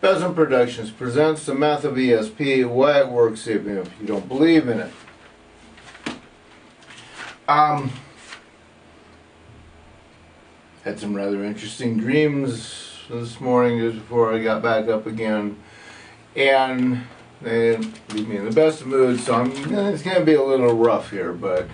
Peasant Productions presents the math of ESP, why it works even if you don't believe in it. Had some rather interesting dreams this morning just before I got back up again, and they didn't leave me in the best of moods, so it's going to be a little rough here, but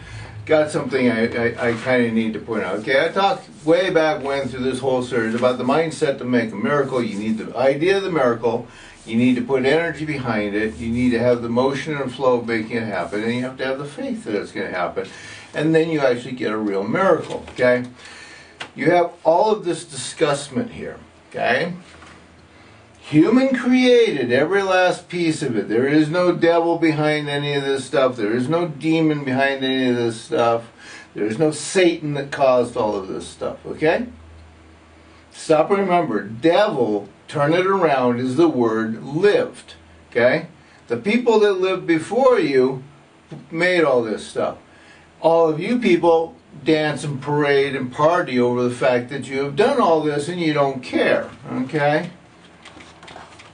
got something I kind of need to point out. Okay, I talked way back when through this whole series about the mindset to make a miracle. You need the idea of the miracle, you need to put energy behind it, you need to have the motion and flow of making it happen, and you have to have the faith that it's going to happen, and then you actually get a real miracle. Okay, you have all of this disgustment here. Okay, human created, every last piece of it. There is no devil behind any of this stuff. There is no demon behind any of this stuff. There is no Satan that caused all of this stuff, okay? Stop and remember, devil, turn it around, is the word lived, okay? The people that lived before you made all this stuff. All of you people dance and parade and party over the fact that you have done all this and you don't care, okay?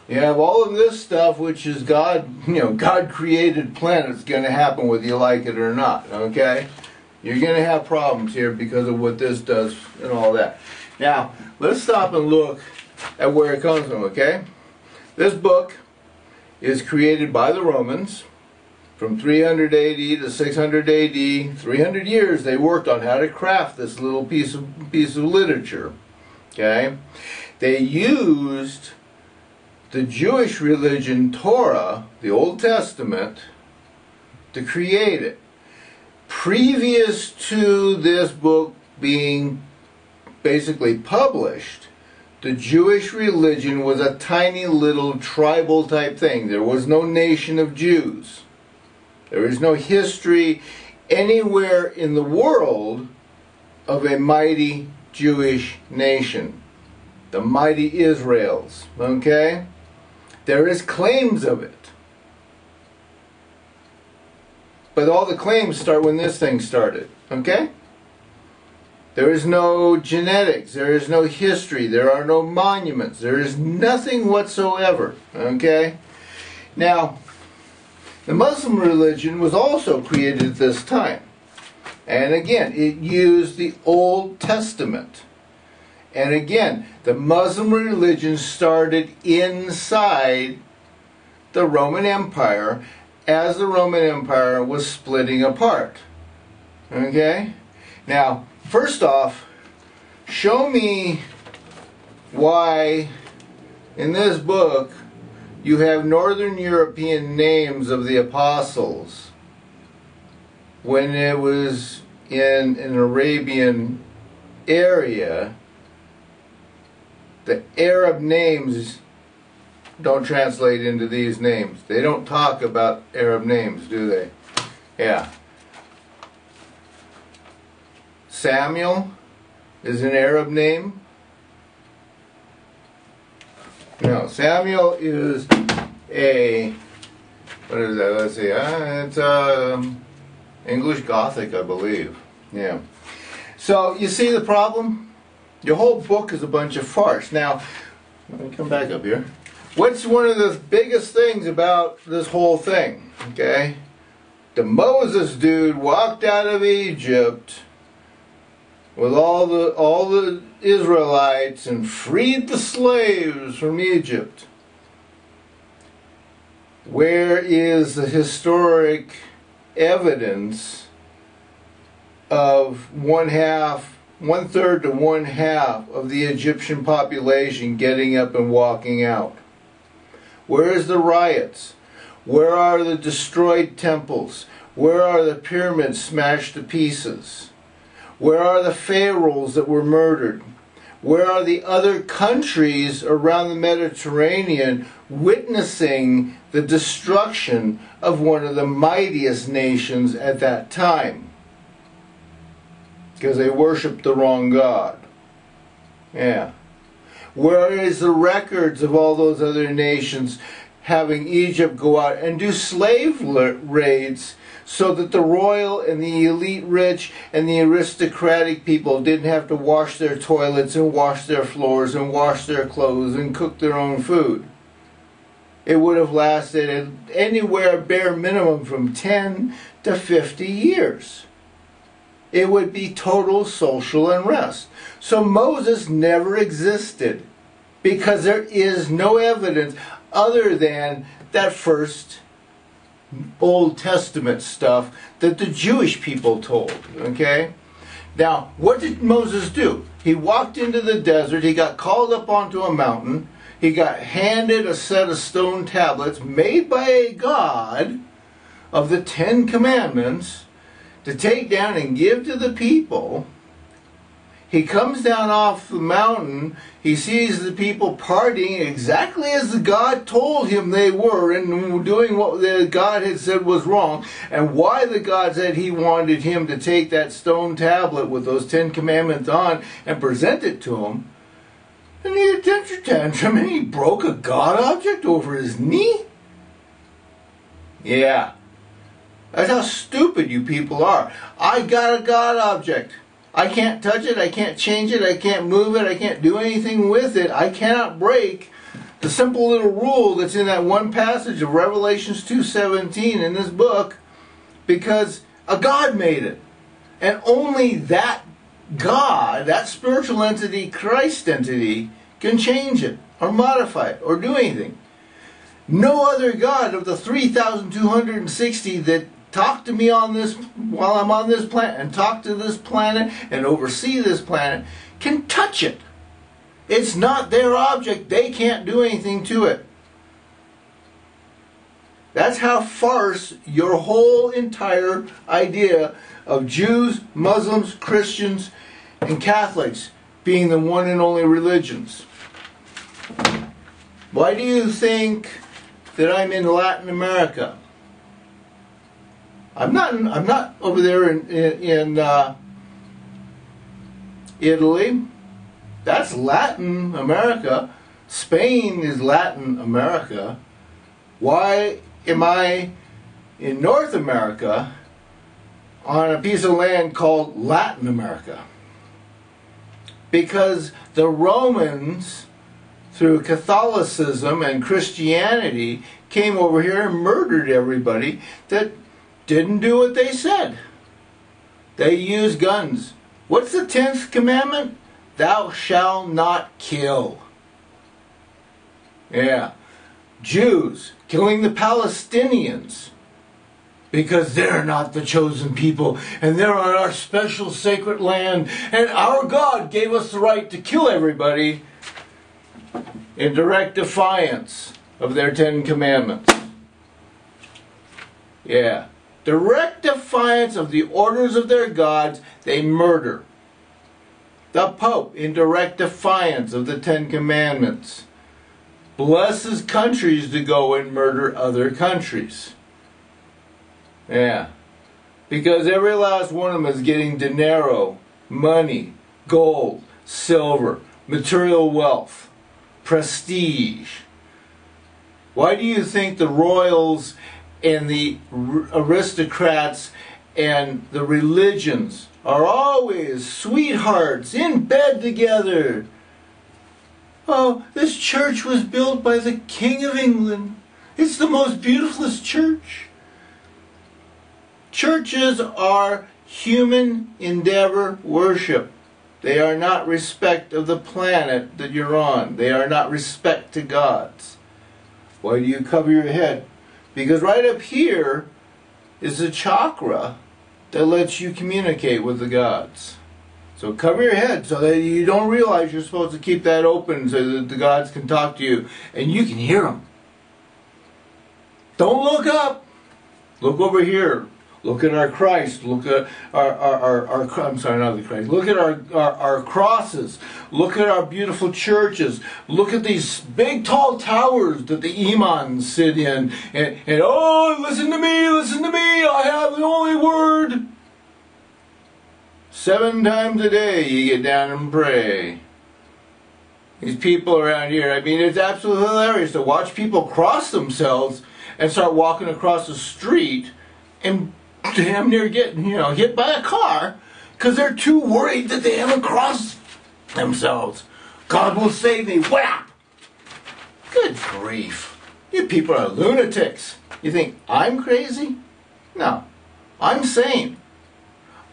You have all of this stuff, which is God, God created plan. It's going to happen whether you like it or not, okay? You're going to have problems here because of what this does and all that. Now, let's stop and look at where it comes from, okay? This book is created by the Romans from 300 AD to 600 AD. 300 years they worked on how to craft this little piece of literature, okay? They used the Jewish religion, Torah, the Old Testament, to create it. Previous to this book being basically published, the Jewish religion was a tiny little tribal type thing. There was no nation of Jews. There is no history anywhere in the world of a mighty Jewish nation. The mighty Israels, okay? There is claims of it. But all the claims start when this thing started, okay? There is no genetics, there is no history, there are no monuments, there is nothing whatsoever, okay? Now, the Muslim religion was also created at this time. And again, it used the Old Testament. And again, the Muslim religion started inside the Roman Empire as the Roman Empire was splitting apart. Okay? Now, first off, show me why in this book you have Northern European names of the apostles when it was in an Arabian area. The Arab names don't translate into these names. They don't talk about Arab names, do they? Yeah. Samuel is an Arab name. No, Samuel is a, what is that? Let's see. It's English Gothic, I believe. Yeah. So, you see the problem? Your whole book is a bunch of farce. Now, let me come back up here. What's one of the biggest things about this whole thing? Okay? The Moses dude walked out of Egypt with all the Israelites and freed the slaves from Egypt. Where is the historic evidence of one-third to one-half of the Egyptian population getting up and walking out? Where is the riots? Where are the destroyed temples? Where are the pyramids smashed to pieces? Where are the pharaohs that were murdered? Where are the other countries around the Mediterranean witnessing the destruction of one of the mightiest nations at that time? Because they worshiped the wrong God. Yeah. Where is the records of all those other nations having Egypt go out and do slave raids so that the royal and the elite rich and the aristocratic people didn't have to wash their toilets and wash their floors and wash their clothes and cook their own food. it would have lasted anywhere bare minimum from 10 to 50 years. It would be total social unrest. So Moses never existed because there is no evidence other than that first Old Testament stuff that the Jewish people told. Okay? Now, what did Moses do? He walked into the desert. He got called up onto a mountain. He got handed a set of stone tablets made by a God of the 10 Commandments to take down and give to the people. He comes down off the mountain. He sees the people partying exactly as the God told him they were and doing what the God had said was wrong, and why the God said he wanted him to take that stone tablet with those 10 Commandments on and present it to him. And he had a temper tantrum and he broke a God object over his knee? Yeah. That's how stupid you people are. I got a God object. I can't touch it, I can't change it, I can't move it, I can't do anything with it. I cannot break the simple little rule that's in that one passage of Revelations 2:17 in this book, because a God made it. And only that God, that spiritual entity, Christ entity, can change it or modify it or do anything. No other God of the 3,260 that talk to me on this while I'm on this planet and talk to this planet and oversee this planet can touch it. It's not their object. They can't do anything to it. That's how farce your whole entire idea of Jews, Muslims, Christians, and Catholics being the one and only religions. Why do you think that I'm in Latin America? I'm not over there in Italy. That's Latin America. Spain is Latin America. Why am I in North America on a piece of land called Latin America? Because the Romans, through Catholicism and Christianity, came over here and murdered everybody that didn't do what they said. They used guns. What's the 10th commandment? Thou shalt not kill. Yeah. Jews killing the Palestinians because they're not the chosen people and they're on our special sacred land, and our God gave us the right to kill everybody in direct defiance of their 10 commandments. Yeah. Direct defiance of the orders of their gods, they murder. The Pope, in direct defiance of the 10 commandments, blesses countries to go and murder other countries. Yeah. Because every last one of them is getting dinero, money, gold, silver, material wealth, prestige. Why do you think the royals and the aristocrats and the religions are always sweethearts in bed together? Oh, this church was built by the King of England. It's the most beautifulest church. Churches are human endeavor worship. They are not respect of the planet that you're on. They are not respect to gods. Why do you cover your head? Because right up here is a chakra that lets you communicate with the gods. So cover your head so that you don't realize you're supposed to keep that open so that the gods can talk to you and you can hear them. Don't look up. Look over here. Look at our Christ. Look at our I'm sorry, not the Christ. Look at our crosses. Look at our beautiful churches. Look at these big tall towers that the imams sit in. And oh, listen to me, I have the only word. 7 times a day you get down and pray. These people around here, I mean, it's absolutely hilarious to watch people cross themselves and start walking across the street and damn near getting, hit by a car because they're too worried that they haven't crossed themselves. God will save me. Whap! Good grief. You people are lunatics. You think I'm crazy? No, I'm sane.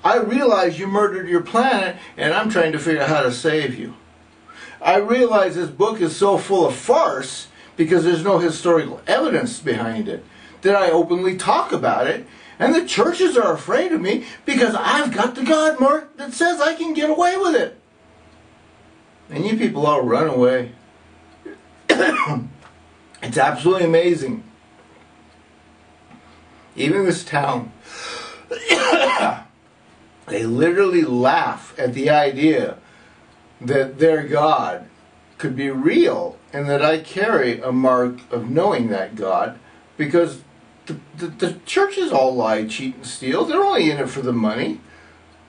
I realize you murdered your planet, and I'm trying to figure out how to save you. I realize this book is so full of farce because there's no historical evidence behind it that I openly talk about it, and the churches are afraid of me because I've got the God mark that says I can get away with it. And you people all run away. It's absolutely amazing. Even this town, they literally laugh at the idea that their God could be real and that I carry a mark of knowing that God, because the churches all lie, cheat, and steal. They're only in it for the money.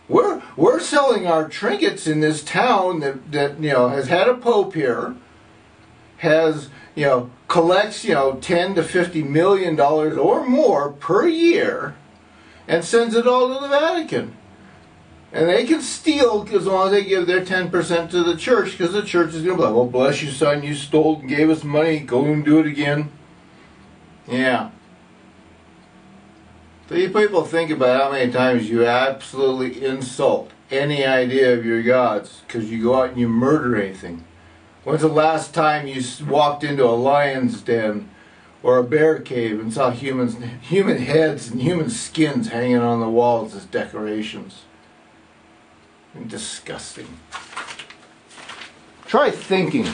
We're selling our trinkets in this town that has had a pope here, has collects $10 to $50 million or more per year, and sends it all to the Vatican. And they can steal as long as they give their 10% to the church, because the church is going to be like, well, bless you, son, you stole and gave us money, go and do it again. Yeah. So you people think about how many times you absolutely insult any idea of your gods because you go out and you murder anything. When's the last time you walked into a lion's den or a bear cave and saw human heads and human skins hanging on the walls as decorations? Disgusting. Try thinking.